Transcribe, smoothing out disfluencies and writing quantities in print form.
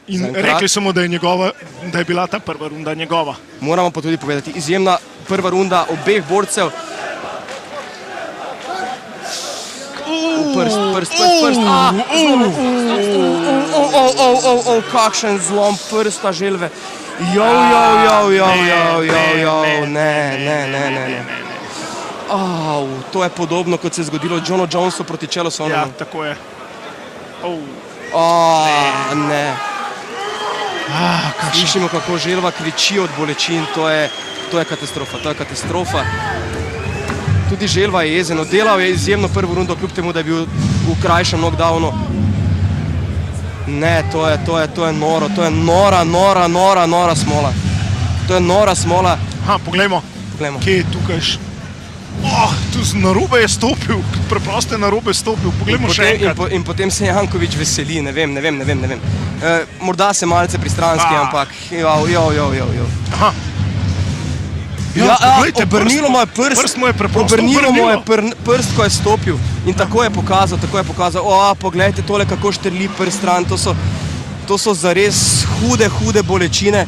In rekli so mu, da je bila ta prva runda njegova. Moramo pa tudi povedati, izjemna prva runda obeh borcev. Prst. Kakšen zlom prsta želve. Ne. To je podobno, kot se je zgodilo Johnu Jonesu proti Chaelu Sonnenu. Ja, tako je. Ne. Slišimo, kako želva kriči od bolečin, to je katastrofa, Tudi želva je jezen, oddelal je izjemno prvo rundo, kljub temu, da je bil v krajšem knockdownu. Ne, to je noro, to je nora smola. To je nora smola. Poglejmo, kje je tukaj tu narobe je stopil, preprosto je narobe stopil, poglejmo še enkrat. In potem se Janković veseli, ne vem. Morda se malce pristranski, ampak obrnilo mu je prst, ko je stopil in tako je pokazal, poglejte tole, kako štrli prst stran, to so zares hude bolečine.